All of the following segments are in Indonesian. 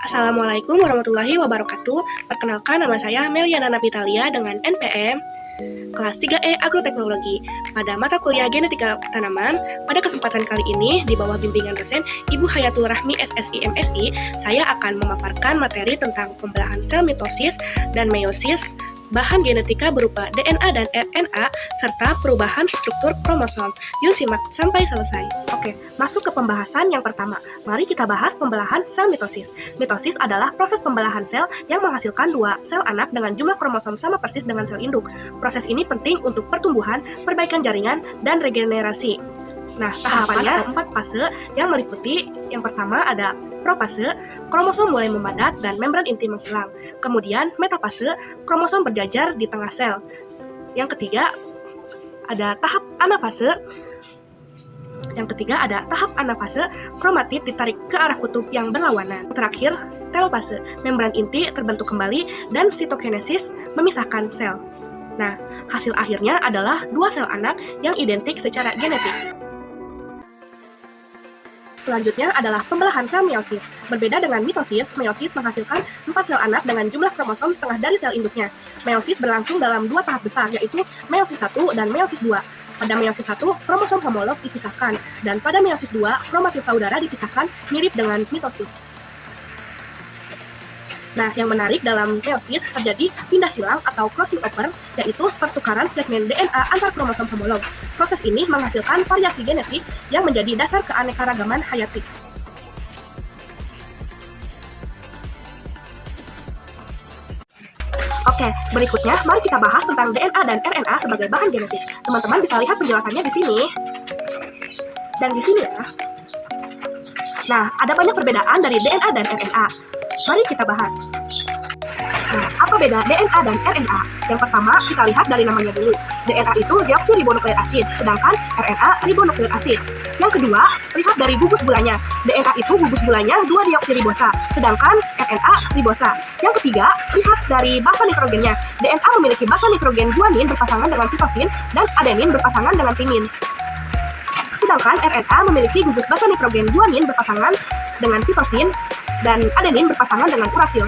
Assalamualaikum warahmatullahi wabarakatuh. Perkenalkan, nama saya Meliana Napitalia dengan NPM kelas 3E Agroteknologi pada mata kuliah Genetika Tanaman. Pada kesempatan kali ini, di bawah bimbingan dosen Ibu Hayatul Rahmi SSI MSI, saya akan memaparkan materi tentang pembelahan sel mitosis dan meiosis, bahan genetika berupa DNA dan RNA, serta perubahan struktur kromosom. Yuk simak sampai selesai. Oke, masuk ke pembahasan yang pertama. Mari kita bahas pembelahan sel mitosis. Mitosis adalah proses pembelahan sel yang menghasilkan dua sel anak dengan jumlah kromosom sama persis dengan sel induk. Proses ini penting untuk pertumbuhan, perbaikan jaringan, dan regenerasi. Nah, tahapannya ada 4 fase yang meliputi: yang pertama ada profase, kromosom mulai membadak dan membran inti menghilang. Kemudian metafase, kromosom berjajar di tengah sel. Yang ketiga ada tahap anafase. Kromatid ditarik ke arah kutub yang berlawanan. Terakhir, telopase, membran inti terbentuk kembali dan sitokinesis memisahkan sel. Nah, hasil akhirnya adalah dua sel anak yang identik secara genetik. Selanjutnya adalah pembelahan sel meiosis. Berbeda dengan mitosis, meiosis menghasilkan 4 sel anak dengan jumlah kromosom setengah dari sel induknya. Meiosis berlangsung dalam 2 tahap besar, yaitu meiosis 1 dan meiosis 2. Pada meiosis 1, kromosom homolog dipisahkan, dan pada meiosis 2, kromatid saudara dipisahkan mirip dengan mitosis. Nah, yang menarik dalam meiosis terjadi pindah silang atau crossing over, yaitu pertukaran segmen DNA antar kromosom homolog. Proses ini menghasilkan variasi genetik yang menjadi dasar keanekaragaman hayati. Oke, berikutnya mari kita bahas tentang DNA dan RNA sebagai bahan genetik. Teman-teman bisa lihat penjelasannya di sini dan di sini ya. Nah, ada banyak perbedaan dari DNA dan RNA. Mari kita bahas. Nah, apa beda DNA dan RNA? Yang pertama, kita lihat dari namanya dulu. DNA itu deoksiribonukleik asid, sedangkan RNA ribonukleik asid. Yang kedua, lihat dari gugus gulanya. DNA itu gugus gulanya 2-deoksiribosa, sedangkan RNA ribosa. Yang ketiga, lihat dari basa nitrogennya. DNA memiliki basa nitrogen guanin berpasangan dengan sitosin dan adenin berpasangan dengan timin. Sedangkan RNA memiliki gugus basa nitrogen guanin berpasangan dengan sitosin dan adenin berpasangan dengan urasil.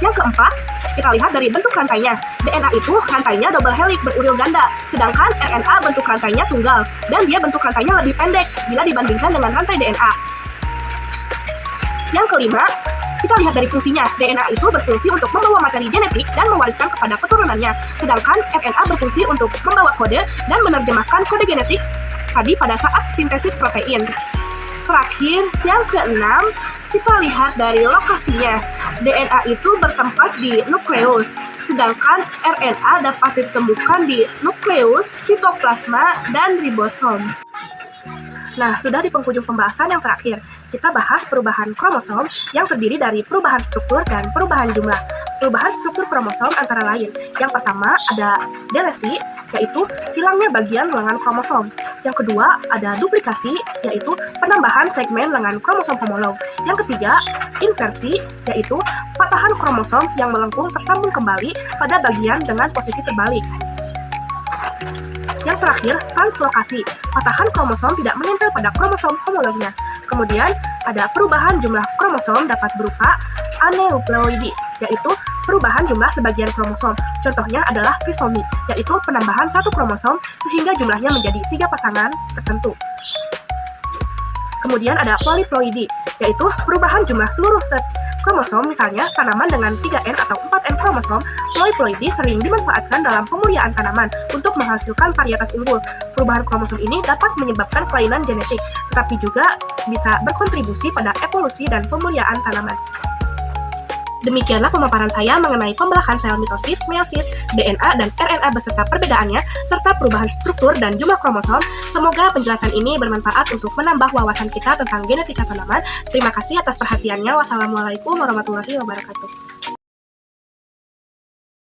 Yang keempat, kita lihat dari bentuk rantainya. DNA itu rantainya double helix beruril ganda, sedangkan RNA bentuk rantainya tunggal, dan dia bentuk rantainya lebih pendek bila dibandingkan dengan rantai DNA. Yang kelima, kita lihat dari fungsinya. DNA itu berfungsi untuk membawa materi genetik dan mewariskan kepada keturunannya, sedangkan RNA berfungsi untuk membawa kode dan menerjemahkan kode genetik tadi pada saat sintesis protein. Terakhir, yang keenam, kita lihat dari lokasinya. DNA itu bertempat di nukleus, sedangkan RNA dapat ditemukan di nukleus, sitoplasma, dan ribosom. Nah, sudah di penghujung pembahasan yang terakhir, kita bahas perubahan kromosom yang terdiri dari perubahan struktur dan perubahan jumlah. Perubahan struktur kromosom antara lain. Yang pertama ada delesi, yaitu hilangnya bagian lengan kromosom. Yang kedua ada duplikasi, yaitu penambahan segmen lengan kromosom homolog. Yang ketiga, inversi, yaitu patahan kromosom yang melengkung tersambung kembali pada bagian dengan posisi terbalik. Yang terakhir, translokasi. Patahan kromosom tidak menempel pada kromosom homolognya. Kemudian, ada perubahan jumlah kromosom dapat berupa aneuploidi, yaitu perubahan jumlah sebagian kromosom. Contohnya adalah trisomi, yaitu penambahan satu kromosom sehingga jumlahnya menjadi 3 pasangan tertentu. Kemudian ada polyploidi, yaitu perubahan jumlah seluruh set kromosom, misalnya tanaman dengan 3N atau 4N kromosom. Polyploidi sering dimanfaatkan dalam pemuliaan tanaman untuk menghasilkan varietas unggul. Perubahan kromosom ini dapat menyebabkan kelainan genetik, tetapi juga bisa berkontribusi pada evolusi dan pemuliaan tanaman. Demikianlah pemaparan saya mengenai pembelahan sel mitosis, meiosis, DNA, dan RNA beserta perbedaannya, serta perubahan struktur dan jumlah kromosom. Semoga penjelasan ini bermanfaat untuk menambah wawasan kita tentang genetika tanaman. Terima kasih atas perhatiannya. Wassalamualaikum warahmatullahi wabarakatuh.